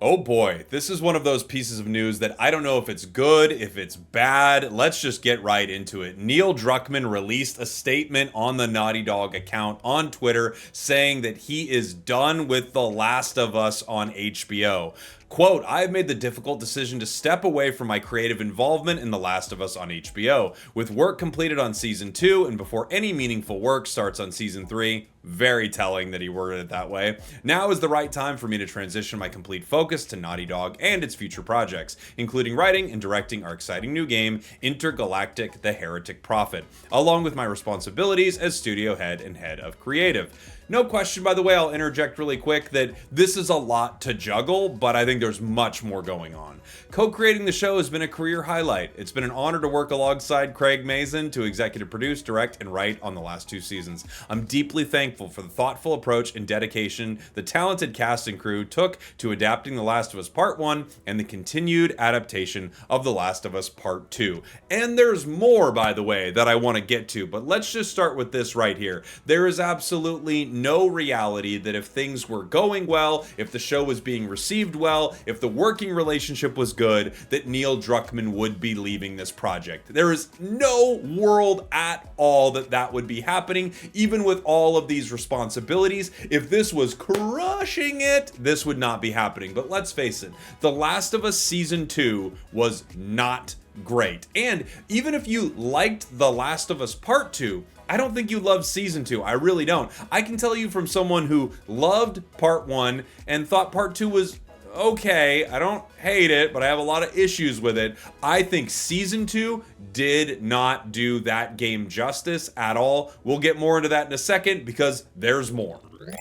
Oh boy, this is one of those pieces of news that I don't know if it's good, if it's bad. Let's just get right into it. Neil Druckmann released a statement on the Naughty Dog account on Twitter saying that he is done with The Last of Us on HBO. Quote, I have made the difficult decision to step away from my creative involvement in The Last of Us on HBO. With work completed on Season 2 and before any meaningful work starts on Season 3, very telling that he worded it that way, now is the right time for me to transition my complete focus to Naughty Dog and its future projects, including writing and directing our exciting new game, Intergalactic, the Heretic Prophet, along with my responsibilities as studio head and head of creative. No question, by the way, I'll interject really quick that this is a lot to juggle, but I think there's much more going on. Co-creating the show has been a career highlight. It's been an honor to work alongside Craig Mazin to executive produce, direct, and write on the last 2 seasons. I'm deeply thankful for the thoughtful approach and dedication the talented cast and crew took to adapting The Last of Us Part 1 and the continued adaptation of The Last of Us Part 2. And there's more, by the way, that I want to get to, but let's just start with this right here. There is absolutely no reality that if things were going well, if the show was being received well, if the working relationship was good, that Neil Druckmann would be leaving this project. There is no world at all that that would be happening, even with all of these responsibilities. If this was crushing it, this would not be happening. But let's face it, The Last of Us Season 2 was not great. And even if you liked The Last of Us Part 2, I don't think you love Season 2. I really don't. I can tell you from someone who loved Part 1 and thought Part 2 was okay. I don't hate it, but I have a lot of issues with it. I think Season 2 did not do that game justice at all. We'll get more into that in a second because there's more.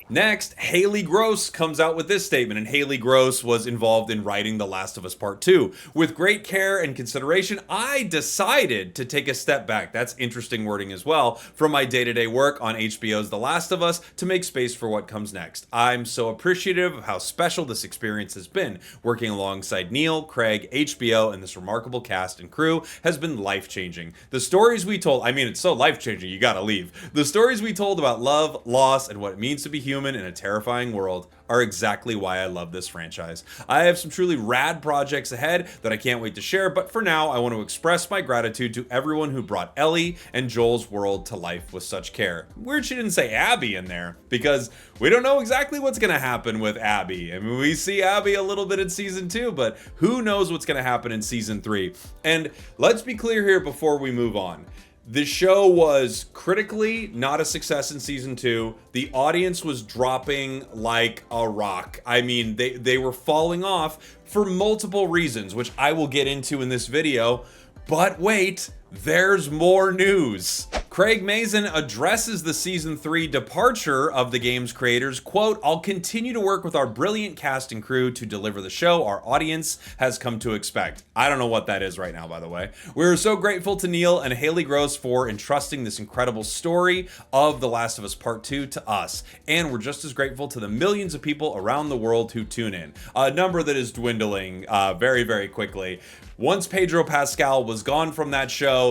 Next, Haley Gross comes out with this statement, and Haley Gross was involved in writing The Last of Us Part 2. With great care and consideration, I decided to take a step back, that's interesting wording as well, from my day-to-day work on HBO's The Last of Us to make space for what comes next. I'm so appreciative of how special this experience has been. Working alongside Neil, Craig, HBO, and this remarkable cast and crew has been life-changing. The stories we told, I mean, it's so life-changing, you gotta leave. The stories we told about love, loss, and what it means to be human in a terrifying world are exactly why I love this franchise. I have some truly rad projects ahead that I can't wait to share, but for now, I want to express my gratitude to everyone who brought Ellie and Joel's world to life with such care. Weird she didn't say Abby in there, because we don't know exactly what's going to happen with Abby. I mean, we see Abby a little bit in Season 2, but who knows what's going to happen in Season 3. And let's be clear here before we move on. The show was critically not a success in Season 2. The audience was dropping like a rock. I mean, they were falling off for multiple reasons, which I will get into in this video. But wait, there's more news. Craig Mazin addresses the Season 3 departure of the game's creators. Quote, I'll continue to work with our brilliant cast and crew to deliver the show our audience has come to expect. I don't know what that is right now, by the way. We're so grateful to Neil and Haley Gross for entrusting this incredible story of The Last of Us Part 2 to us. And we're just as grateful to the millions of people around the world who tune in. A number that is dwindling very, very quickly. Once Pedro Pascal was gone from that show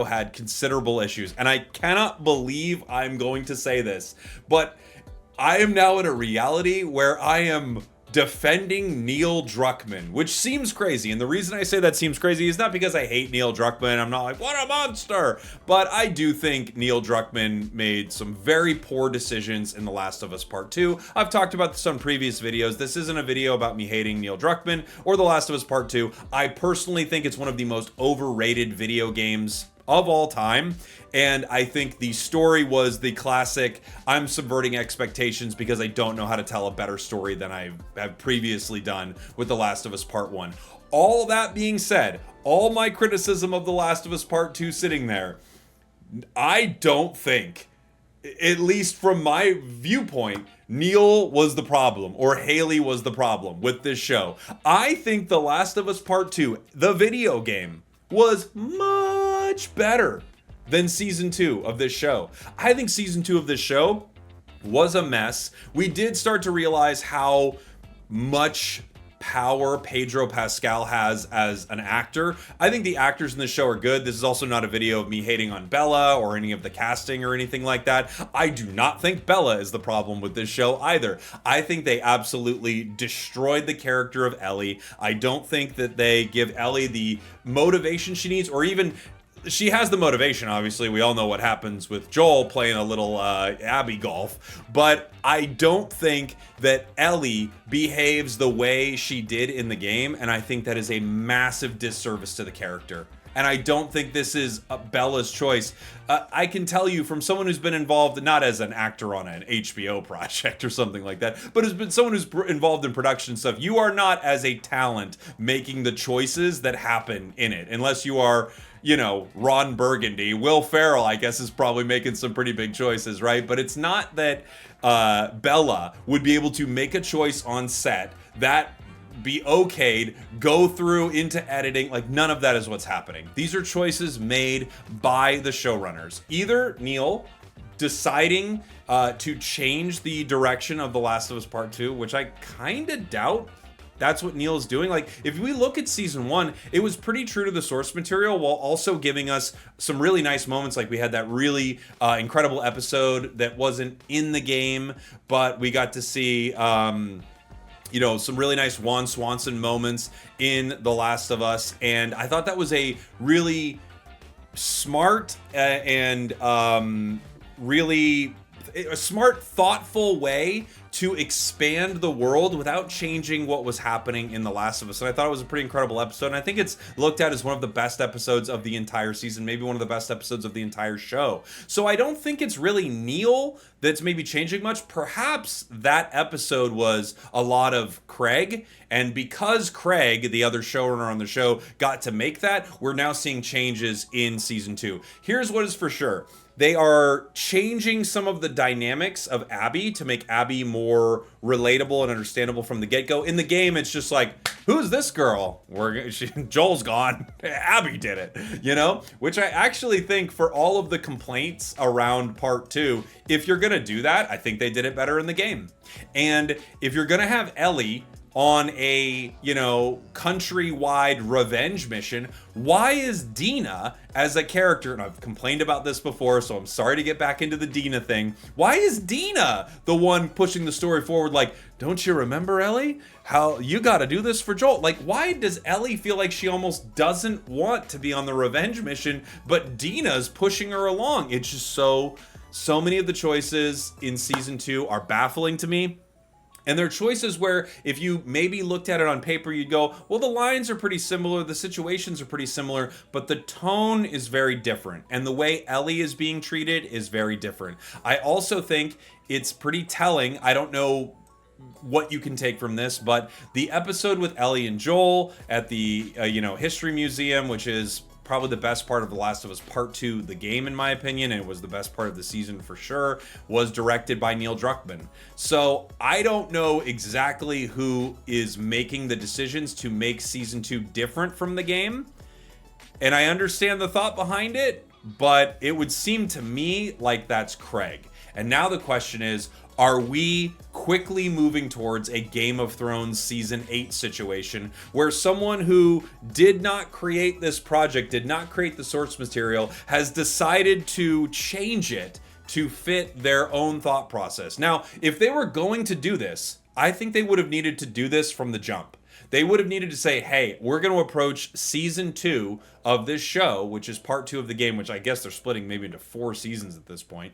had considerable issues. And I cannot believe I'm going to say this, but I am now in a reality where I am defending Neil Druckmann, which seems crazy. And the reason I say that seems crazy is not because I hate Neil Druckmann. I'm not like, what a monster. But I do think Neil Druckmann made some very poor decisions in The Last of Us Part 2. I've talked about this on previous videos. This isn't a video about me hating Neil Druckmann or The Last of Us Part 2. I personally think it's one of the most overrated video games of all time. And I think the story was the classic, I'm subverting expectations because I don't know how to tell a better story than I have previously done with The Last of Us Part 1. All that being said, all my criticism of The Last of Us Part 2 sitting there, I don't think, at least from my viewpoint, Neil was the problem or Haley was the problem with this show. I think The Last of Us Part 2, the video game, was much better than Season 2 of this show. I think Season 2 of this show was a mess. We did start to realize how much power Pedro Pascal has as an actor. I think the actors in the show are good. This is also not a video of me hating on Bella or any of the casting or anything like that. I do not think Bella is the problem with this show either. I think they absolutely destroyed the character of Ellie. I don't think that they give Ellie the motivation she needs, or even she has the motivation. Obviously, we all know what happens with Joel playing a little Abby golf, but I don't think that Ellie behaves the way she did in the game, and I think that is a massive disservice to the character. And I don't think this is Bella's choice. I can tell you from someone who's been involved, not as an actor on an HBO project or something like that, but has been someone who's involved in production stuff, you are not as a talent making the choices that happen in it, unless you are, you know, Ron Burgundy. Will Ferrell, I guess, is probably making some pretty big choices, right? But it's not that Bella would be able to make a choice on set that be okayed, go through into editing. Like, none of that is what's happening. These are choices made by the showrunners. Either Neil deciding to change the direction of The Last of Us Part 2, which I kind of doubt that's what Neil is doing. Like, if we look at season 1, it was pretty true to the source material while also giving us some really nice moments. Like, we had that really incredible episode that wasn't in the game, but we got to see you know, some really nice Juan Swanson moments in The Last of Us. And I thought that was a really smart and really a smart, thoughtful way to expand the world without changing what was happening in The Last of Us. And I thought it was a pretty incredible episode. And I think it's looked at as one of the best episodes of the entire season, maybe one of the best episodes of the entire show. So I don't think it's really Neil that's maybe changing much. Perhaps that episode was a lot of Craig. And because Craig, the other showrunner on the show, got to make that, we're now seeing changes in season 2. Here's what is for sure. They are changing some of the dynamics of Abby to make Abby more relatable and understandable from the get-go. In the game, it's just like, who's this girl? Joel's gone. Abby did it, you know? Which I actually think, for all of the complaints around part 2, if you're gonna do that, I think they did it better in the game. And if you're gonna have Ellie on a, you know, countrywide revenge mission, why is Dina as a character, and I've complained about this before, so I'm sorry to get back into the Dina thing, why is Dina the one pushing the story forward? Like, don't you remember, Ellie? How you gotta do this for Joel? Like, why does Ellie feel like she almost doesn't want to be on the revenge mission, but Dina's pushing her along? It's just so many of the choices in season 2 are baffling to me. And they're choices where, if you maybe looked at it on paper, you'd go, well, the lines are pretty similar, the situations are pretty similar, but the tone is very different. And the way Ellie is being treated is very different. I also think it's pretty telling. I don't know what you can take from this, but the episode with Ellie and Joel at the History Museum, which is probably the best part of The Last of Us Part 2, the game, in my opinion, and it was the best part of the season for sure, was directed by Neil Druckmann. So I don't know exactly who is making the decisions to make season 2 different from the game, and I understand the thought behind it, but it would seem to me like that's Craig. And now the question is, are we quickly moving towards a Game of Thrones Season 8 situation where someone who did not create this project, did not create the source material, has decided to change it to fit their own thought process? Now, if they were going to do this, I think they would have needed to do this from the jump. They would have needed to say, hey, we're going to approach season 2 of this show, which is part 2 of the game, which I guess they're splitting maybe into 4 seasons at this point.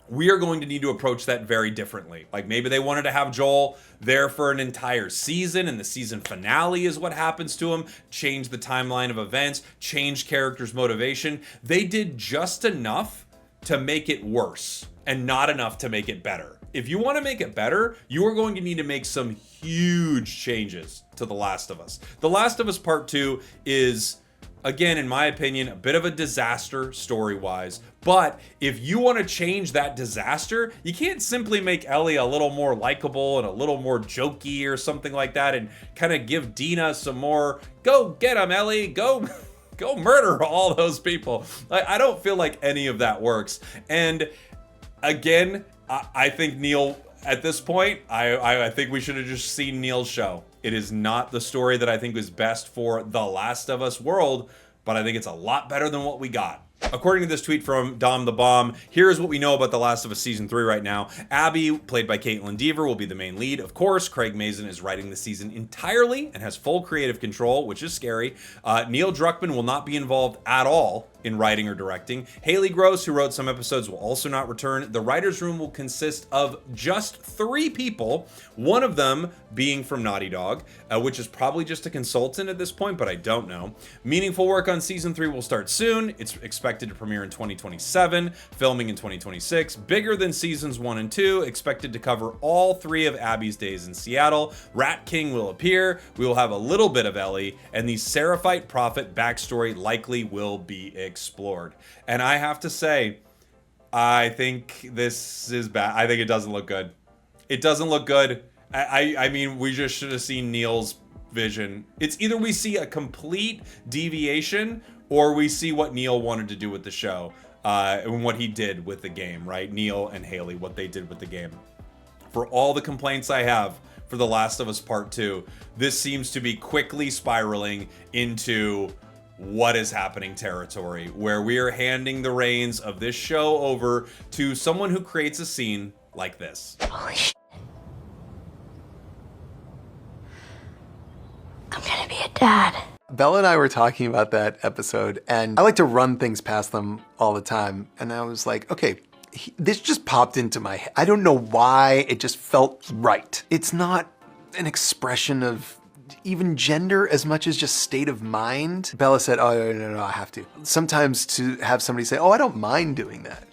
We are going to need to approach that very differently. Like, maybe they wanted to have Joel there for an entire season, and the season finale is what happens to him. Change the timeline of events, change characters' motivation. They did just enough to make it worse and not enough to make it better. If you want to make it better, you are going to need to make some huge changes to The Last of Us. The Last of Us Part 2 is, again, in my opinion, a bit of a disaster story-wise. But if you want to change that disaster, you can't simply make Ellie a little more likable and a little more jokey or something like that and kind of give Dina some more, go get him, Ellie, go murder all those people. I don't feel like any of that works. And again, I think Neil at this point, I think we should have just seen Neil's show. It is not the story that I think was best for The Last of Us world, but I think it's a lot better than what we got. According to this tweet from Dom the Bomb, here's what we know about The Last of Us Season 3 right now. Abby, played by Caitlin Dever, will be the main lead. Of course, Craig Mazin is writing the season entirely and has full creative control, which is scary. Neil Druckmann will not be involved at all in writing or directing. Haley Gross, who wrote some episodes, will also not return. The writer's room will consist of just 3 people, one of them being from Naughty Dog, which is probably just a consultant at this point, but I don't know. Meaningful work on Season 3 will start soon. It's expected to premiere in 2027, filming in 2026. Bigger than Seasons 1 and 2, expected to cover all 3 of Abby's days in Seattle. Rat King will appear. We will have a little bit of Ellie, and the Seraphite Prophet backstory likely will be explored. And I have to say, I think this is bad. I think it doesn't look good. It doesn't look good. I mean, we just should have seen Neil's vision. It's either we see a complete deviation or we see what Neil wanted to do with the show and what he did with the game, right? Neil and Haley, what they did with the game. For all the complaints I have for The Last of Us Part 2, this seems to be quickly spiraling into what is happening territory, where we are handing the reins of this show over to someone who creates a scene like this. Holy shit. I'm gonna be a dad. Bella and I were talking about that episode, and I like to run things past them all the time. And I was like, okay, this just popped into my head. I don't know why, it just felt right. It's not an expression of even gender as much as just state of mind. Bella said, oh, no, I have to. Sometimes to have somebody say, oh, I don't mind doing that,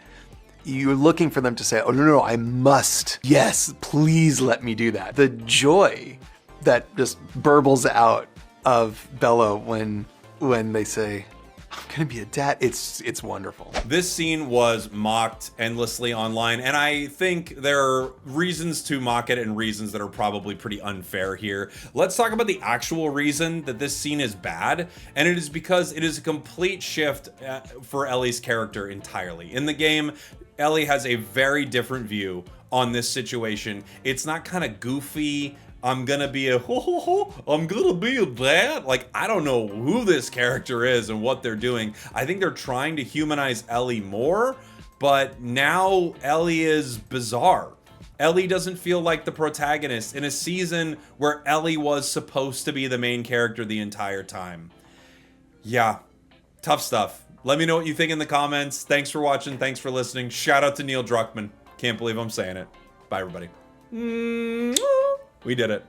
you're looking for them to say, oh, no, I must. Yes, please let me do that. The joy that just burbles out of Bella when they say, I'm gonna be a dad, it's wonderful. This scene was mocked endlessly online, and I think there are reasons to mock it and reasons that are probably pretty unfair here. Let's talk about the actual reason that this scene is bad, and it is because it is a complete shift for Ellie's character entirely. In the game, Ellie has a very different view on this situation. It's not kind of goofy, I'm gonna be a I'm gonna be a dad. Like, I don't know who this character is and what they're doing. I think they're trying to humanize Ellie more, but now Ellie is bizarre. Ellie doesn't feel like the protagonist in a season where Ellie was supposed to be the main character the entire time. Yeah, tough stuff. Let me know what you think in the comments. Thanks for watching. Thanks for listening. Shout out to Neil Druckmann. Can't believe I'm saying it. Bye, everybody. We did it.